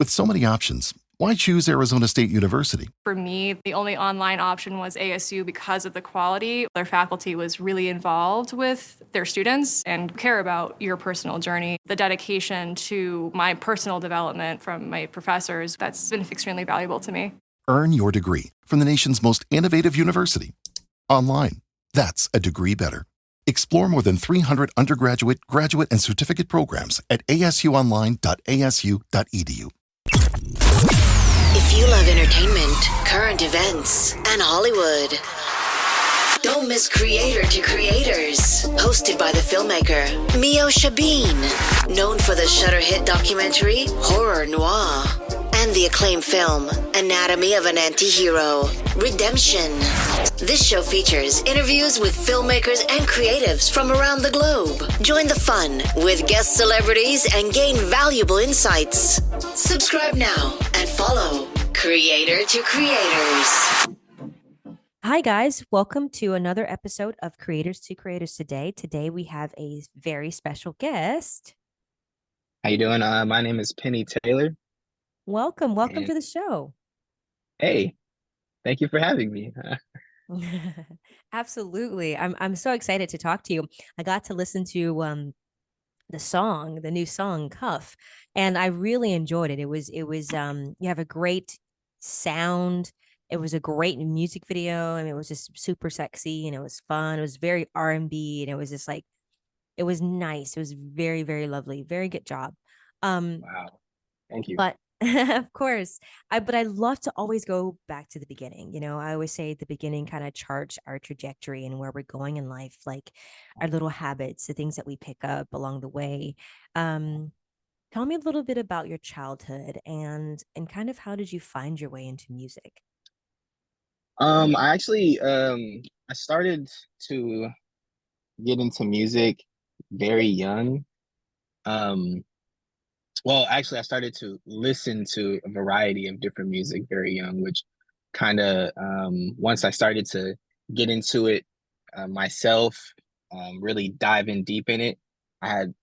With so many options, why choose Arizona State University? For me, the only online option was ASU because of the quality. Their faculty was really involved with their students and care about your personal journey. The dedication to my personal development from my professors, that's been extremely valuable to me. Earn your degree from the nation's most innovative university. Online. That's a degree better. Explore more than 300 undergraduate, graduate, and certificate programs at asuonline.asu.edu. If you love entertainment, current events, and Hollywood, don't miss Creator to Creators, hosted by the filmmaker Meosha, known for the Shudder hit documentary Horror Noir and the acclaimed film Anatomy of an Anti-Hero, Redemption. This show features interviews with filmmakers and creatives from around the globe. Join the fun with guest celebrities and gain valuable insights. Subscribe now and follow Creator to Creators. Hi, guys. Welcome to another episode of Creators to Creators today. Today, we have a very special guest. How you doing? My name is Penny Taylor. Welcome And to the show. hey, thank you for having me. Absolutely. I'm so excited to talk to you. I got to listen to the new song Cuff, and I really enjoyed it. It was you have a great sound. It was a great music video, and it was just super sexy, and it was fun. It was very R&B, and it was just like it was nice. It was very, very lovely. Very good job. Wow, thank you. But of course, but I love to always go back to the beginning. I always say the beginning kind of charts our trajectory and where we're going in life, like our little habits, the things that we pick up along the way. Um, Tell me a little bit about your childhood and kind of how did you find your way into music? I started to get into music very young. Um, well, actually, I started to listen to a variety of different music very young, which kind of once I started to get into it myself, really dive in deep in it, I had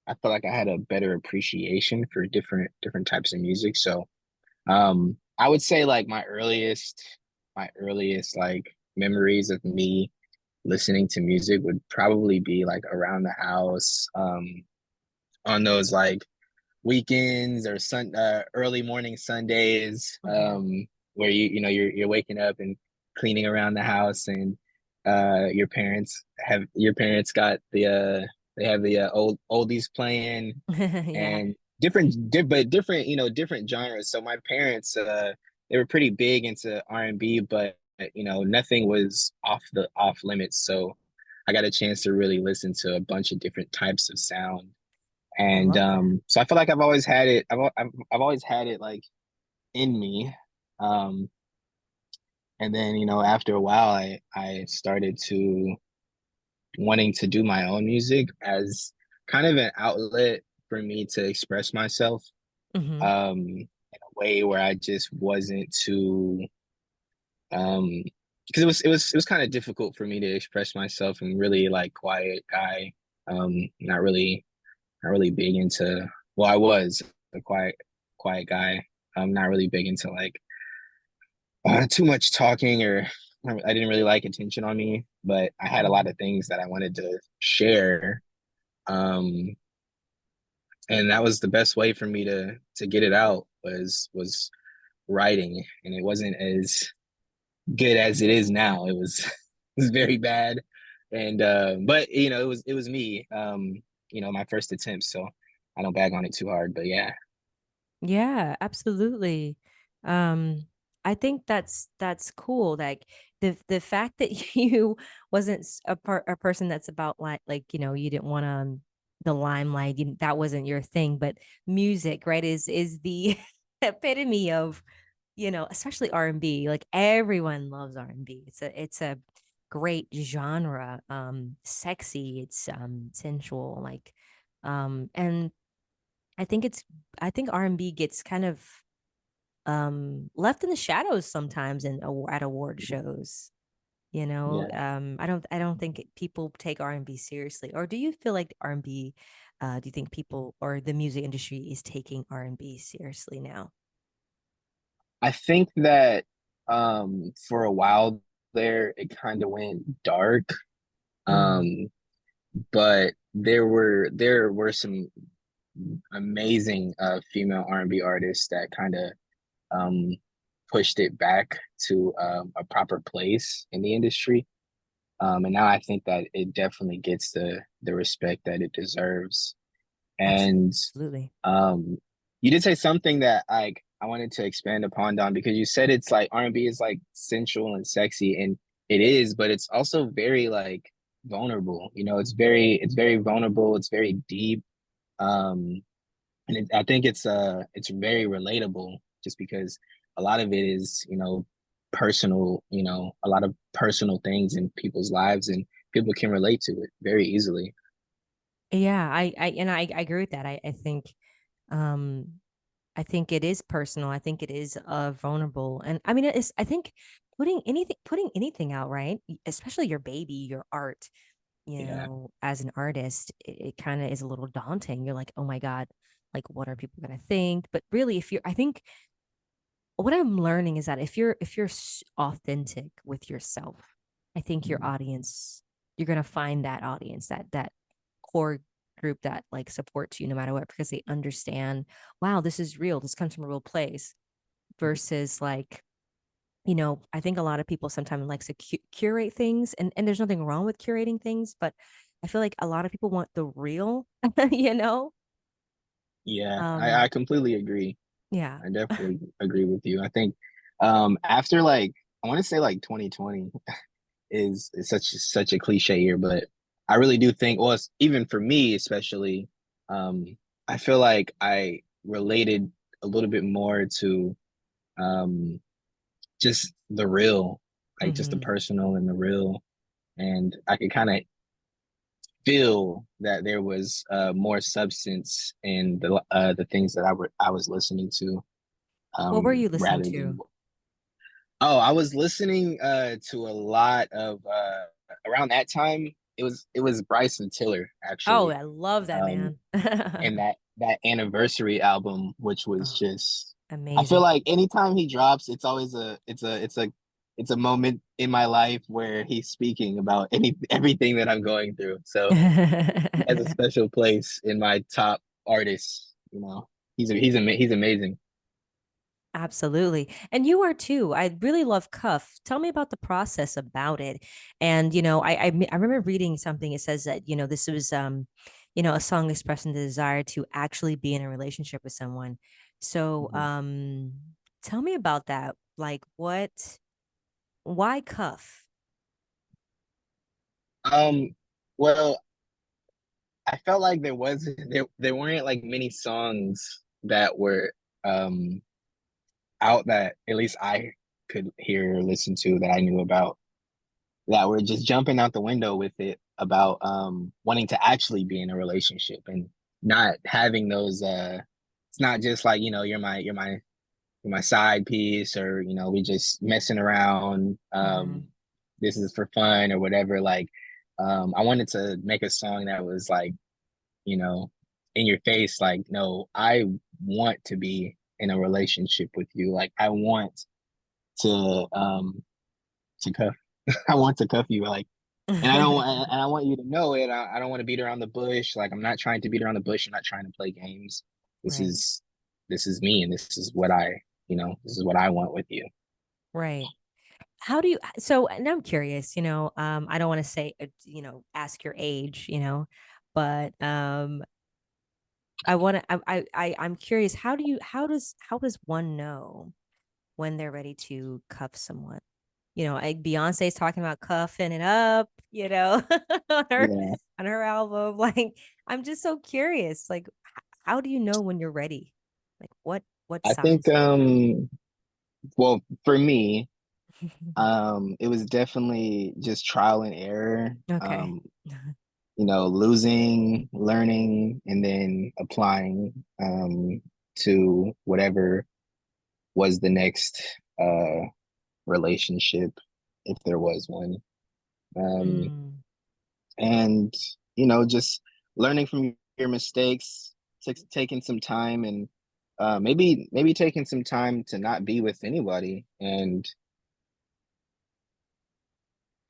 I felt like I had a better appreciation for different types of music. So I would say like my earliest like memories of me listening to music would probably be like around the house, on those like weekends or early morning Sundays, Mhm. where you're waking up and cleaning around the house, and your parents got they have the old oldies playing, Yeah. and different different genres. So my parents, they were pretty big into R&B, but nothing was off limits. So I got a chance to really listen to a bunch of different types of sound, I and love that. so I feel like I've always had it. I've always had it like in me. Um, and then after a while, I started to wanting to do my own music as kind of an outlet for me to express myself, Hmm. in a way where I just wasn't too um because it was kind of difficult for me to express myself. And really like quiet guy, not really big into, well, I was a quiet guy. I'm not really big into like too much talking, or I didn't really like attention on me, but I had a lot of things that I wanted to share. Um, and that was the best way for me to get it out, was writing. And it wasn't as good as it is now. It was it was very bad. And but it was me, my first attempt, so I don't bag on it too hard, but yeah. Yeah, absolutely. Um, I think that's cool. Like the fact that you wasn't a person that's about like you didn't want the limelight. That wasn't your thing, but music, right, is the epitome of especially R&B. Like everyone loves R&B. It's a great genre. Sexy. It's sensual. Like and I think it's I think R&B gets kind of left in the shadows sometimes at award shows. Yeah. I don't think people take R&B seriously. Or do you feel like R&B Do you think people or the music industry is taking R&B seriously now? I think that for a while there it kind of went dark. Mm, Um, but there were some amazing female R&B artists that kind of um pushed it back to a proper place in the industry. And now I think that it definitely gets the respect that it deserves. And absolutely. um, you did say something that like I wanted to expand upon, Don, because you said it's like R&B is like sensual and sexy, and it is, but it's also very like vulnerable. You know, it's very vulnerable. It's very deep. Um, and I think it's very relatable just because a lot of it is, personal, a lot of personal things in people's lives, and people can relate to it very easily. Yeah, I agree with that. Um I think it is personal. I think it is vulnerable. And I mean it's I think putting anything out, right? Especially your baby, your art, Yeah. as an artist, it kind of is a little daunting. You're like, "Oh my God, like what are people going to think?" But really I think what I'm learning is that if you're authentic with yourself, I think your audience, you're going to find that audience, that core group that like supports you no matter what, because they understand, wow, this is real, this comes from a real place, versus like, I think a lot of people sometimes like to curate things, and there's nothing wrong with curating things, but I feel like a lot of people want the real, you know Yeah, I um completely agree. yeah. I definitely agree with you. I think after like I want to say like 2020 is such a cliche year, but I really do think, well, even for me especially, um, I feel like I related a little bit more to um, just the real, like just the Hmm. personal and the real, and I could kind of feel that there was more substance in the things that I was listening to, What were you listening rather than. to? Oh, I was listening to a lot of around that time. It was Bryson Tiller Oh, actually, I love that um, man. and that anniversary album, which was Oh, just. I feel amazing. like anytime he drops, it's always it's a moment in my life where he's speaking about everything that I'm going through. So he has a special place in my top artists. He's amazing. Absolutely. And you are too. I really love Cuff. Tell me about the process about it. And, I remember reading something. It says that, this was, a song expressing the desire to actually be in a relationship with someone. So, Mhm. tell me about that. Like, why Cuff? Um, well, I felt like there weren't like many songs that were um out that at least I could hear or listen to that I knew about that were just jumping out the window with it about wanting to actually be in a relationship and not having those it's not just like, you're my side piece, or we just messing around, Hmm. this is for fun or whatever. Like I wanted to make a song that was like, you know, in your face, like, no, I want to be in a relationship with you. Like I want to cuff I want to cuff you, like, and I want you to know it. I don't want to beat around the bush. Like I'm not trying to beat around the bush. I'm not trying to play games. This Right. is this is me, and this is what I want with you. Right. How do you, so now I'm curious, I don't want to say, ask your age, but I want to, I'm curious, how does one know when they're ready to cuff someone? Like Beyonce's talking about cuffing it up, on her Yeah, on her album. Like, I'm just so curious. Like, how do you know when you're ready? Like, what I think signs? well, for me, it was definitely just trial and error. Okay. Losing, learning, and then applying to whatever was the next relationship, if there was one. Um, Mm, and just learning from your mistakes, taking some time, and maybe taking some time to not be with anybody and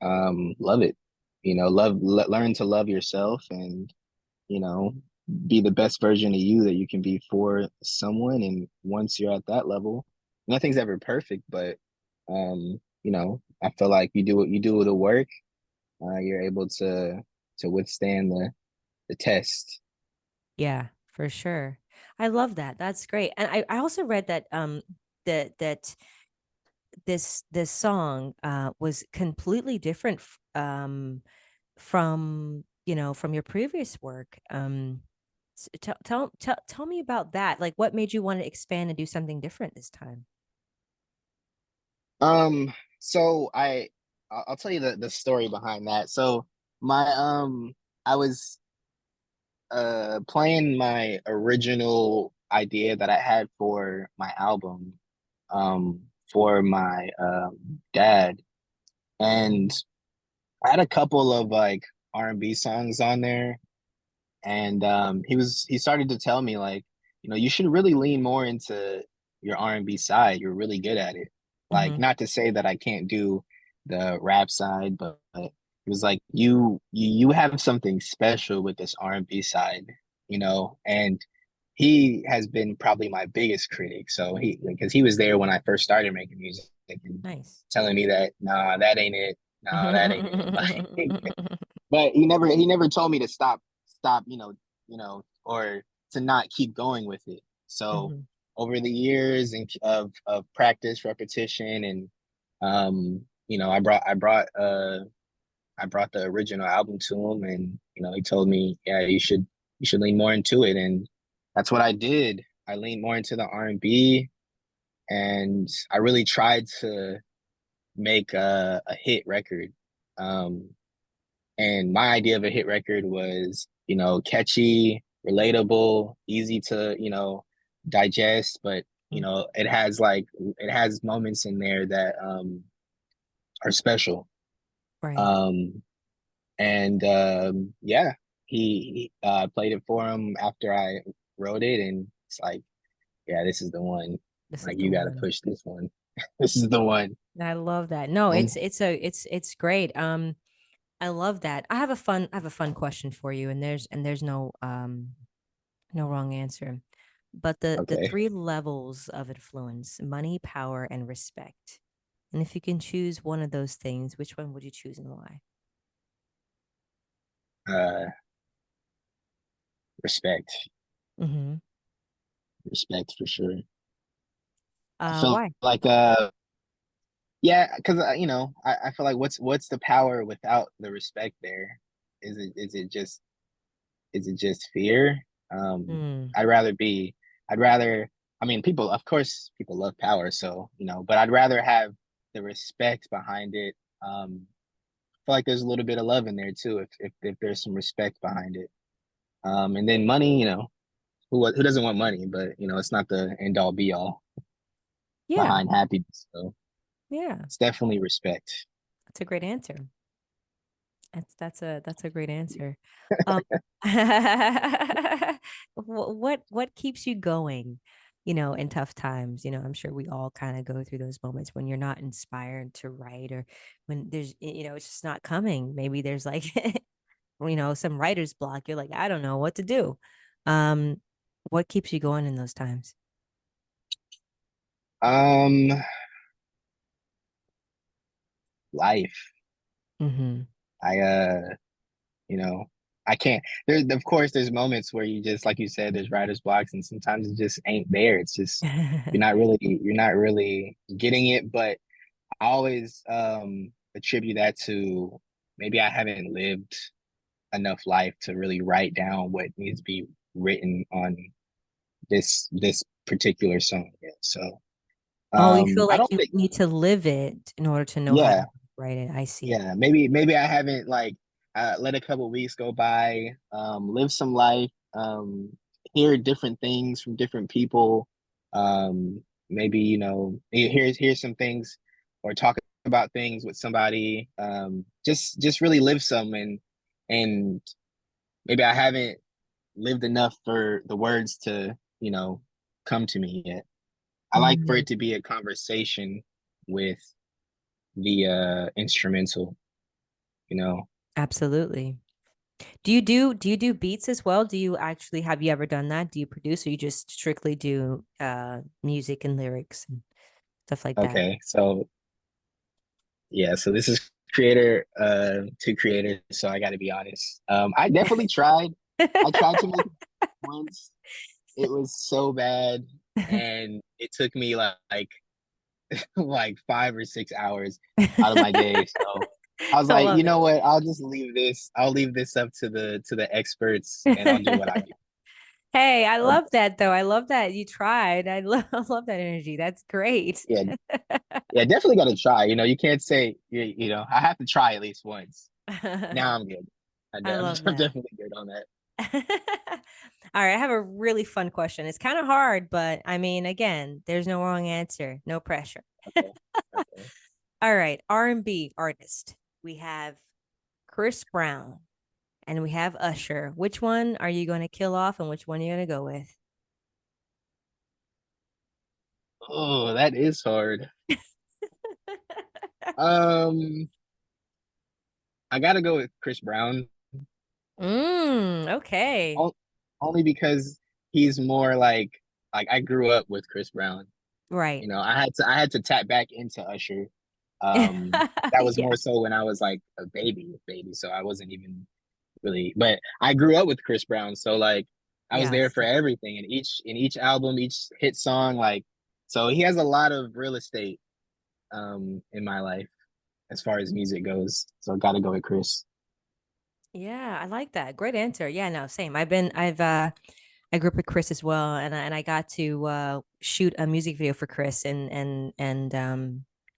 love it. Learn to love yourself, and you know, be the best version of you that you can be for someone. And once you're at that level, nothing's ever perfect, but I feel like you do the work, you're able to withstand the test. Yeah, for sure. I love that. That's great. And I also read that that this song was completely different from, from your previous work. Tell me about that. Like, what made you want to expand and do something different this time? So I'll tell you the story behind that. So my I was playing my original idea that I had for my album, for my dad, and I had a couple of like R&B songs on there, and he started to tell me like, you should really lean more into your R&B side. You're really good at it. Like, Hmm. not to say that I can't do the rap side, but it was like you have something special with this R&B side, and he has been probably my biggest critic. So because he was there when I first started making music and Nice. telling me that, nah, that ain't it. No, that ain't it. But he never told me to stop, or to not keep going with it. So Hmm. over the years and of practice, repetition, and I brought the original album to him, and he told me, yeah, you should lean more into it, and that's what I did. I leaned more into the R&B, and I really tried to make a hit record. Um, and my idea of a hit record was, catchy, relatable, easy to, digest, but it has moments in there that are special. Right. Um and yeah, he played it for him after I wrote it, and it's like, yeah, this is the one. This is Like, the you got to one. push this one. This is the one. I love that. No, And it's great. I love that. I have a fun question for you, and there's no wrong answer. But the okay. three levels of influence: money, power, and respect. And if you can choose one of those things, which one would you choose and why? uh Respect. Hmm. Respect for sure. I feel Why? like yeah, because I feel like what's the power without the respect there? Is it just fear? Um, Mm, I'd rather be I'd rather I mean, people, of course, people love power, so but I'd rather have the respect behind it. I feel like there's a little bit of love in there too, if there's some respect behind it. And then money, who doesn't want money? But it's not the end all be all yeah, behind happiness. So yeah. it's definitely respect. That's a great answer. That's a great answer. Um, what keeps you going, in tough times? I'm sure we all kind of go through those moments when you're not inspired to write, or when it's just not coming. Maybe there's like, some writer's block. You're like, I don't know what to do. Um, what keeps you going in those times? Um, Life. Hmm. I you know, I can't. Of course, there's moments where you just, like you said, there's writer's blocks, and sometimes it just ain't there. It's just you're not really getting it. But I always attribute that to maybe I haven't lived enough life to really write down what needs to be written on this particular song yet. So Oh, you feel I like don't you think, need to live it in order to know how to yeah, write it. I see. yeah, maybe I haven't like let a couple weeks go by, live some life, hear different things from different people, maybe hear some things, or talk about things with somebody, just really live some, and maybe I haven't. lived enough for the words to, come to me yet. I like for Mm, it to be a conversation with the instrumental, you know. absolutely. Do you do beats as well? Do you actually have you ever done that? Do you produce or you just strictly do music and lyrics and stuff like that? Okay, so yeah, so this is creator to creator, so I got to be honest. I definitely tried. I tried to make it once. It was so bad, and it took me like 5 or 6 hours out of my day. So I was I like, love you it. know what? I'll just leave this. I'll leave this up to the experts, and I'll do what I do. Hey, I So love that though. I love that you tried. I love that energy. That's great. yeah, yeah, definitely got to try. You can't say I have to try at least once. I Now I'm good. I'm, love I'm that. definitely good on that. All right, I have a really fun question. It's kind of hard, but I mean, again, there's no wrong answer, no pressure. Okay. Okay. All right, R&B artist. We have Chris Brown and we have Usher. Which one are you going to kill off and which one are you going to go with? Oh, that is hard. Um, I gotta go with Chris Brown. Okay. o- Only because he's more like I grew up with Chris Brown. Right. I had to tap back into Usher. That was Yeah. more so when I was like a baby, so I wasn't even really. But I grew up with Chris Brown, so like I was there Yes. for everything in each album, each hit song. Like, so he has a lot of real estate in my life as far as music goes. So I gotta go with Chris. Yeah, I like that. Great answer. Yeah, no, same. I grew up with Chris as well, and I got to shoot a music video for Chris and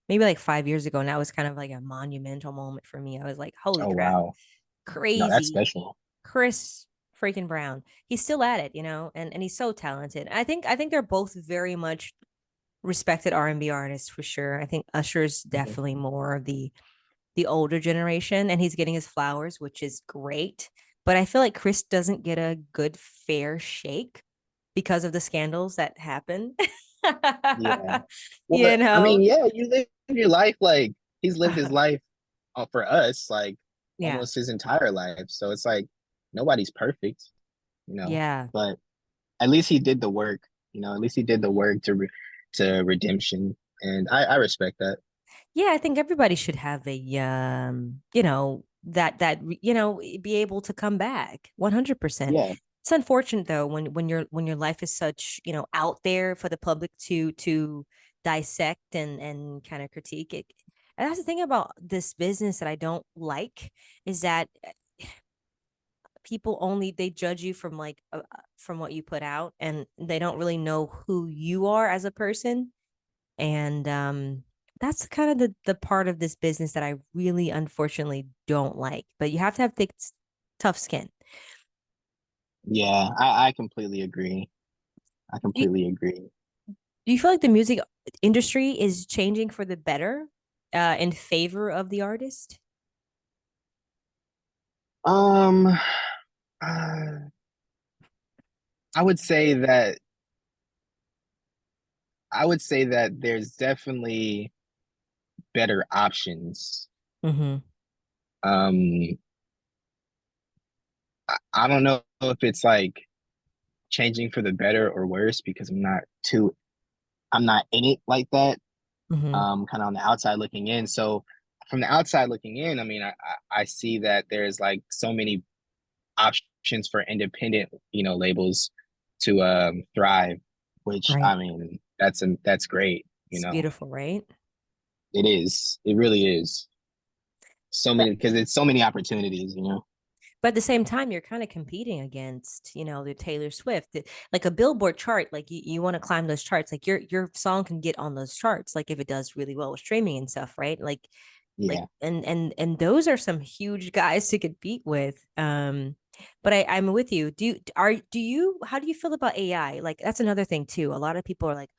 maybe like 5 years ago, and that was kind of like a monumental moment for me. I was like, holy Oh crap, wow, no, that's crazy. special. Chris freaking Brown. He's still at it, and he's so talented. I think they're both very much respected R&B artists for sure. I think Usher's Mhm. definitely more of the older generation and he's getting his flowers, which is great. But I feel like Chris doesn't get a good fair shake because of the scandals that happen. Yeah. Well, you I mean, know? yeah, you live your life like he's lived his life for us like Yeah. almost his entire life. So it's like nobody's perfect, you know. Yeah. But at least he did the work, At least he did the work to redemption, and I respect that. Yeah, I think everybody should have a be able to come back 100%. Yeah, It's unfortunate though when your life is such, out there for the public to dissect and kind of critique it. And that's the thing about this business that I don't like is that people only they judge you from from what you put out and they don't really know who you are as a person and that's kind of the part of this business that I really unfortunately don't like. But you have to have thick, tough skin. yeah, I completely agree. I Do you, completely agree. do you feel like the music industry is changing for the better in favor of the artist? Um, uh, I would say that there's definitely better options. Mm-hmm. Um, I don't know if it's like changing for the better or worse because I'm not in it like that. Mm-hmm. Kind of on the outside looking in. So from the outside looking in, I mean, I see that there's like so many options for independent, labels to thrive, which Right. I mean, that's great. It's beautiful, right? It is. It really is. So But many because it's so many opportunities. but at the same time, you're kind of competing against, the Taylor Swift, like a Billboard chart. Like you want to climb those charts. Like your song can get on those charts. Like if it does really well with streaming and stuff, right? Like Yeah. and those are some huge guys to compete with. But I'm with you. Do you how do you feel about AI? Like that's another thing too. A lot of people are like,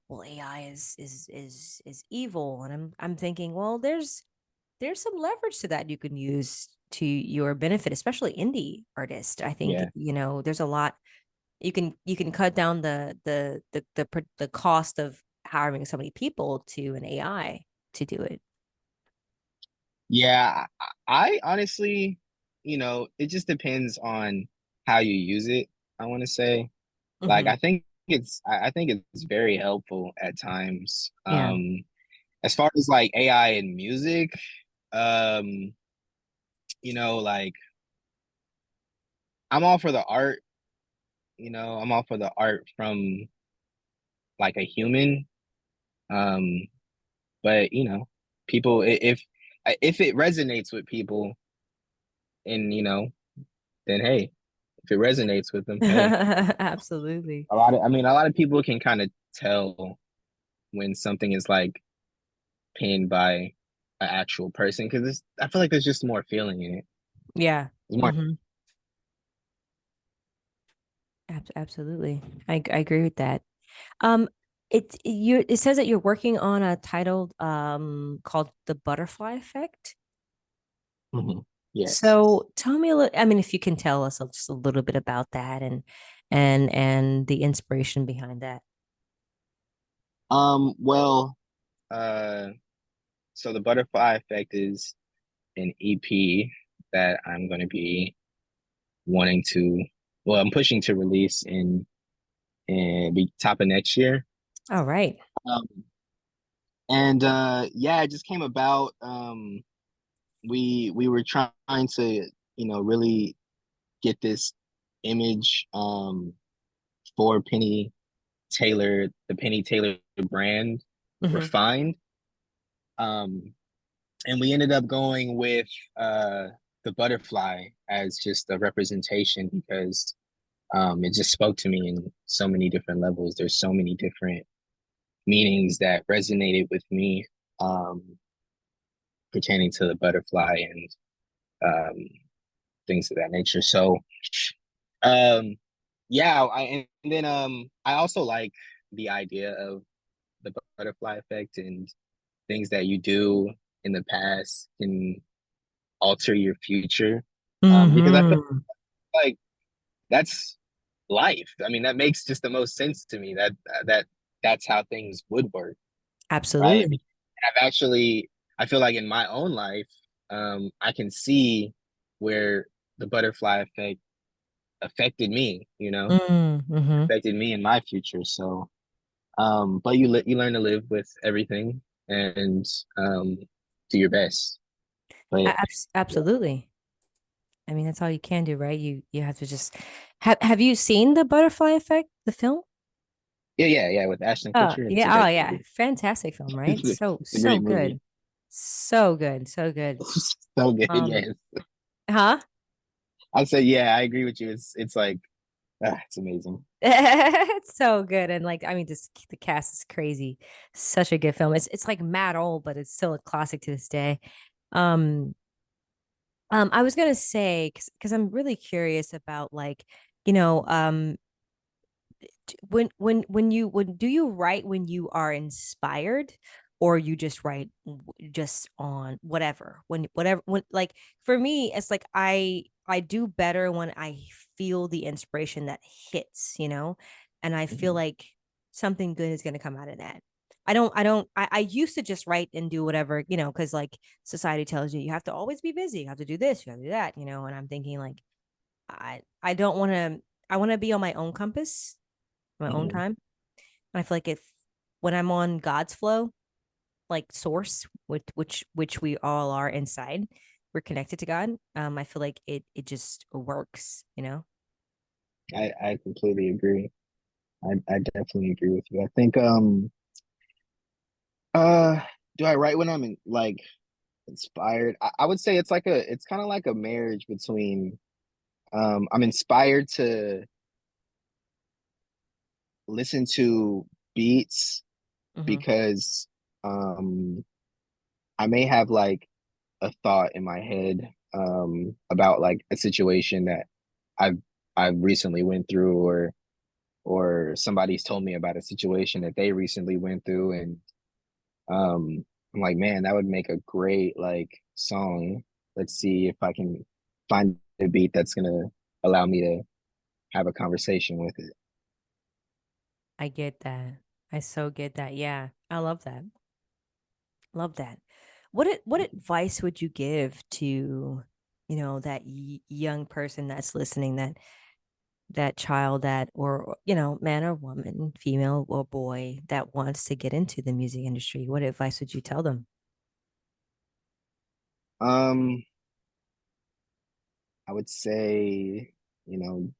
well, AI is evil, and I'm thinking, well, there's some leverage to that you can use to your benefit, especially indie artists. I think, Yeah. there's a lot you can cut down the cost of hiring so many people to an AI to do it. Yeah, I honestly, it just depends on how you use it, I want to say. Like Hmm. I think it's very helpful at times. Yeah. As far as like AI and music, um, like I'm all for the art, I'm all for the art from like a human. Um, but people if it resonates with people and then hey, if it resonates with them, hey. Absolutely. A lot of people can kind of tell when something is like penned by an actual person because I feel like there's just more feeling in it. Yeah. There's more. Hmm. Absolutely. I agree with that. Um, it says that you're working on a title called The Butterfly Effect. Mhm. Yes. So tell me a little, I mean, if you can tell us just a little bit about that and the inspiration behind that. Well, uh, so the Butterfly Effect is an EP that I'm going to be wanting to, well, I'm pushing to release in the top of next year. All right. Um, and yeah, it just came about. We were trying to, really get this image for the Penny Taylor brand Hmm. refined. Um, and we ended up going with the butterfly as just a representation because it just spoke to me in so many different levels. There's so many different meanings that resonated with me pertaining to the butterfly and things of that nature. So, um, yeah, and then I also like the idea of the butterfly effect and things that you do in the past can alter your future. Because I feel Hmm. like that's life. I mean, that makes just the most sense to me that that's how things would work, right? Absolutely. I feel like in my own life, I can see where the butterfly effect affected me, Mm-hmm. affected me in my future. So, but you learn to live with everything and um, do your best. But yeah, Absolutely. I mean, that's all you can do, right? You have to just have you seen The Butterfly Effect, the film? yeah, with Ashton Oh, Kutcher, it's a yeah. Oh, great yeah. movie. Fantastic film, right? So, It's a so great movie. good. So good. So good. So good, Um, yes. huh? I say, yeah, I agree with you. It's like, it's amazing. It's so good. And like, I mean, this the cast is crazy. Such a good film. It's like mad old, but it's still a classic to this day. Um, I was gonna say, because I'm really curious about like, you know, when do you write when you are inspired, or you just write just on whatever when like for me it's like I do better when I feel the inspiration that hits, and I feel Mhm. like something good is going to come out of that. I used to just write and do whatever, because like society tells you have to always be busy, you have to do this, you have to do that, and I'm thinking like I don't want to. I want to be on my own compass, my own Mhm. time. And I feel like if when I'm on God's flow, like source, which we all are inside, we're connected to God. I feel like it just works. I completely agree. I definitely agree with you. I think uh do I write when I'm like inspired? I would say it's kind of like a marriage between I'm inspired to listen to beats Hmm. because um I may have like a thought in my head about like a situation that I've I've recently went through or somebody's told me about a situation that they recently went through and I'm like, man, that would make a great like song. let's see if I can find a beat that's gonna allow me to have a conversation with it. I get that. I so get that. Yeah. I love that. Love that. What advice would you give to, that young person that's listening, that child, that, or man or woman, female or boy, that wants to get into the music industry? What advice would you tell them? Um, I would say, you know,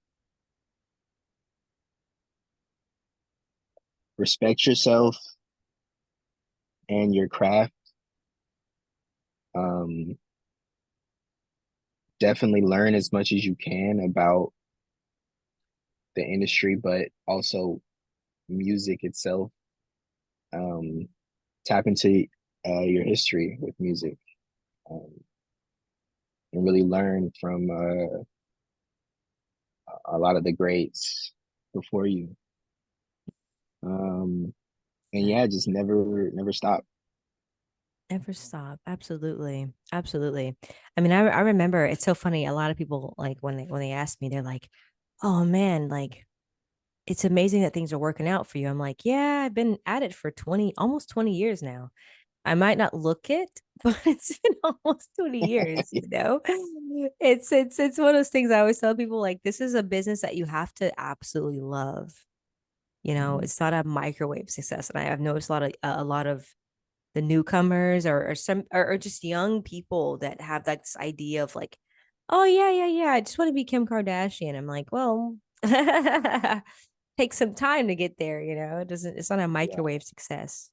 respect yourself and your craft. Um, Definitely learn as much as you can about the industry, but also music itself. Um, Tap into your history with music, um, and really learn from a lot of the greats before you. Um, and yeah, just never stop. Never stop. Absolutely. Absolutely. I mean, I remember, it's so funny. A lot of people, like, when they ask me, they're like, "Oh man, like, it's amazing that things are working out for you." I'm like, "Yeah, I've been at it for 20, almost 20 years now. I might not look it, but it's been almost 20 years, you know?" It's one of those things I always tell people, like, this is a business that you have to absolutely love. Mhm. It's not a microwave success. And I've noticed a lot of the newcomers, or just young people that have that this idea of, like, "Oh yeah, yeah, yeah, I just want to be Kim Kardashian." I'm like, "Well, take some time to get there, it's not a Yeah, microwave success."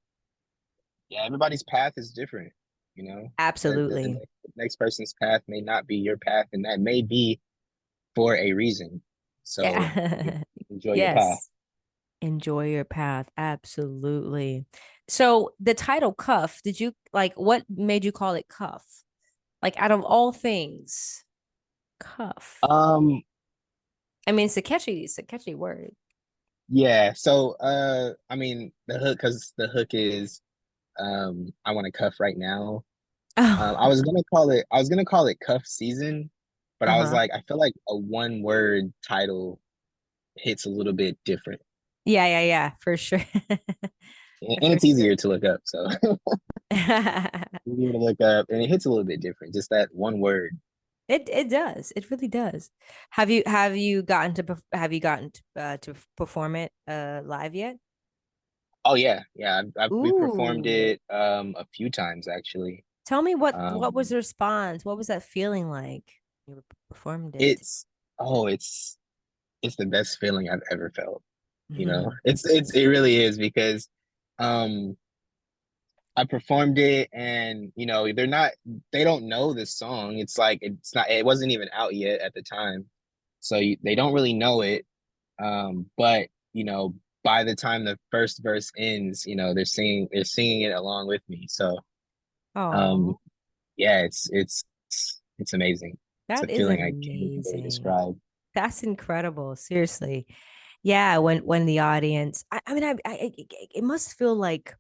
yeah. Everybody's path is different. You know, the Absolutely. next person's path may not be your path, and that may be for a reason. So Yeah. enjoy your path. Yes. Enjoy your path. Absolutely. So the title Cuff, did you like, what made you call it Cuff? Like, out of all things, Cuff. Um, I mean, it's a catchy word. yeah. So, I mean, because the hook is, I want to cuff right now. Oh, I was gonna call it cuff season, but I was uh-huh. like, I feel like a one word title hits a little bit different, Yeah, yeah, yeah, for sure. and For it's sure. easier to look up. So easier to look up, and it hits a little bit different. Just that one word. It does. It really does. Have you gotten to perform it live yet? Oh yeah, yeah. We performed Ooh. it a few times actually. Tell me, what was Um, the response? What was that feeling like? You performed it. it's oh, it's the best feeling I've ever felt. You know, Mhm. it really is because um I performed it and they don't know this song. It's like it wasn't even out yet at the time. So they don't really know it. But by the time the first verse ends, they're singing it along with me. So um Oh, yeah, it's amazing. It's a that is feeling I can't even really amazing. describe. That's incredible. Seriously. Yeah, when the audience, I mean, it must feel like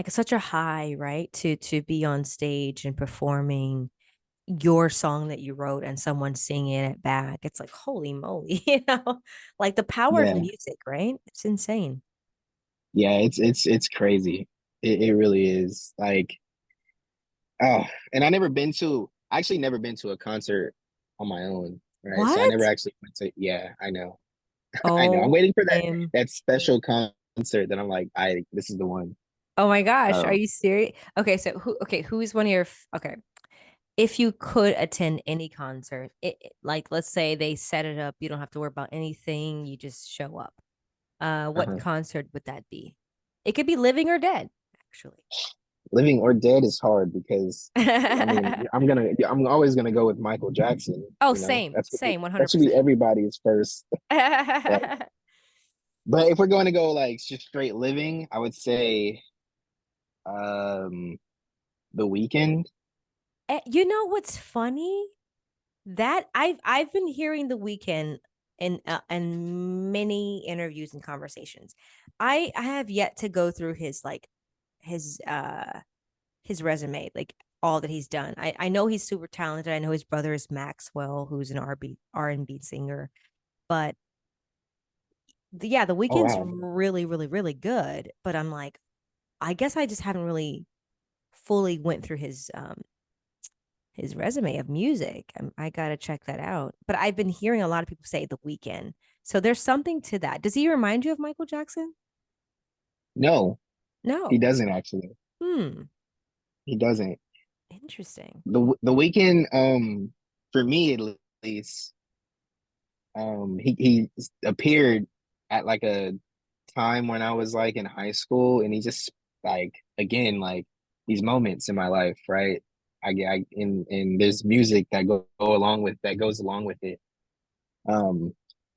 such a high, right? To be on stage and performing your song that you wrote and someone singing it back. It's like, holy moly, like the power of Yeah. music, right? It's insane. Yeah, it's crazy. It really is. Like, oh, and I actually never been to a concert on my own, right? So I never What? actually went to, yeah, I know. I know. I'm Oh, waiting for Tim. that special concert that I'm like, this is the one. Oh my gosh, are Um, you serious? Okay, so who's one of your okay. If you could attend any concert, like, let's say they set it up, you don't have to worry about anything, you just show up. What uh-huh. concert would that be? It could be living or dead, actually. Living or dead is hard because I mean, I'm always gonna go with Michael Jackson, Oh, you know. same, same, That should be 100%. everybody's first. Like, but if we're going to go like just straight living, I would say um The Weekend. You know what's funny? That I've been hearing The Weekend in many interviews and conversations. I have yet to go through his, like, his resume. Like, all that he's done. I know he's super talented. I know his brother is Maxwell, who's an R&B singer, but yeah, The Oh Weeknd's wow. really, really, really good. But I'm like, I guess I just haven't really fully went through his resume of music. I gotta check that out. But I've been hearing a lot of people say The Weeknd, so there's something to that. Does he remind you of Michael Jackson? No, he No. doesn't actually. Hmm. He doesn't. Interesting. The weekend, for me at least, he appeared at like a time when I was like in high school, and he just like again like these moments in my life, right? And there's music that go along with that goes along with it. Um,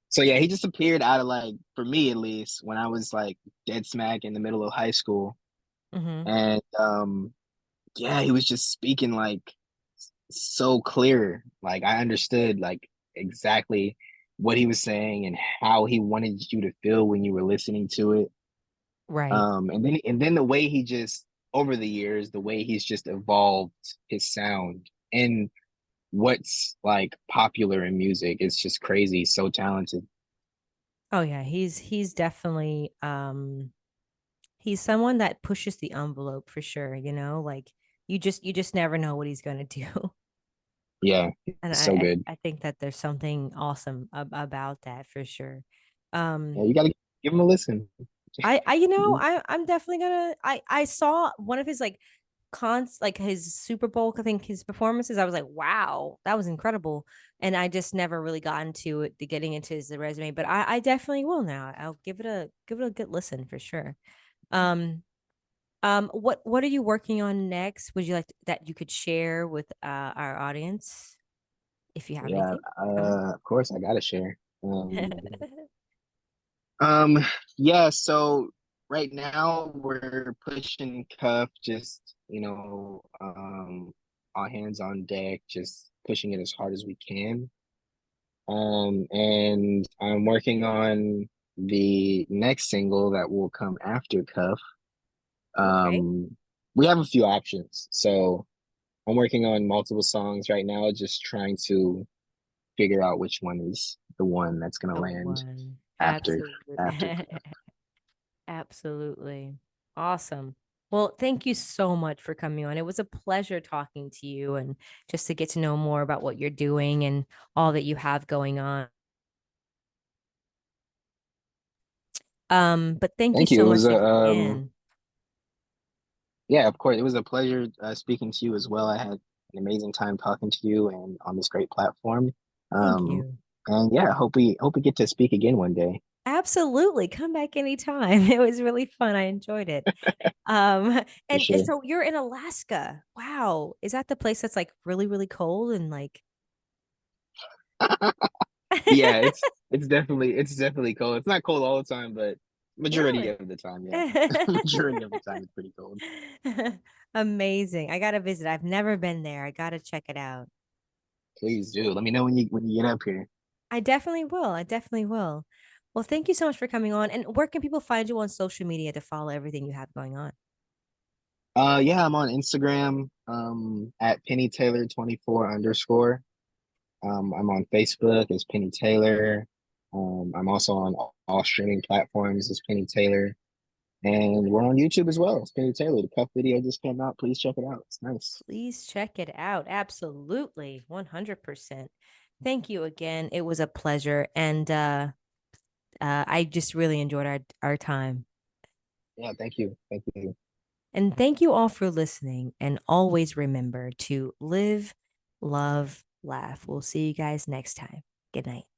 so yeah, he just appeared out of like for me at least when I was like dead smack in the middle of high school, Mm-hmm. and yeah, he was just speaking like so clear. Like I understood like exactly what he was saying and how he wanted you to feel when you were listening to it. Right. And then the way he just over the years, the way he's just evolved his sound and what's like popular in music is just crazy. So talented. Oh yeah, he's definitely he's someone that pushes the envelope for sure, like you just never know what he's going to do. Yeah, And so good. I think that there's something awesome about that for sure. Yeah, Um you gotta give him a listen. I'm definitely gonna I saw one of his like like his Super Bowl, I think his performances. I was like, wow, that was incredible. And I just never really got into it, to getting into his resume, but I definitely will now. I'll give it a good listen for sure. Um, what are you working on next? Would you like that you could share with our audience if you have Yeah, anything coming? of course I gotta share. Um, yeah, so right now we're pushing cuff, just, all hands on deck, just pushing it as hard as we can. And I'm working on the next single that will come after cuff. Okay. Um, we have a few options. So I'm working on multiple songs right now, just trying to figure out which one is the one that's gonna The land one. after Absolutely. after. Absolutely. Awesome. Well, thank you so much for coming on. It was a pleasure talking to you and just to get to know more about what you're doing and all that you have going on. But thank you Thank you. so It was much a again. yeah, of course. It was a pleasure speaking to you as well. I had an amazing time talking to you and on this great platform. Thank Um, you. and yeah, hope we get to speak again one day Absolutely. Come back anytime. It was really fun. I enjoyed it. Um, for and sure. so you're in Alaska. Wow. Is that the place that's like really, really cold and like Yeah, it's definitely cold. It's not cold all the time, but majority really? of the time, yeah. Majority of the time it's pretty cold. Amazing. I gotta visit. I've never been there. I gotta check it out. Please do. Let me know when you get up here. I definitely will. I definitely will. Well, thank you so much for coming on. And where can people find you on social media to follow everything you have going on? Yeah, I'm on Instagram, at Penny Taylor 24 underscore. I'm on Facebook as Penny Taylor. I'm also on all streaming platforms as Penny Taylor. And we're on YouTube as well. It's Penny Taylor. The cuff video just came out. Please check it out. It's nice. Please check it out. Absolutely. 100%. Thank you again. It was a pleasure. And I just really enjoyed our time. Yeah, thank you. Thank you. And thank you all for listening. And always remember to live, love, laugh. We'll see you guys next time. Good night.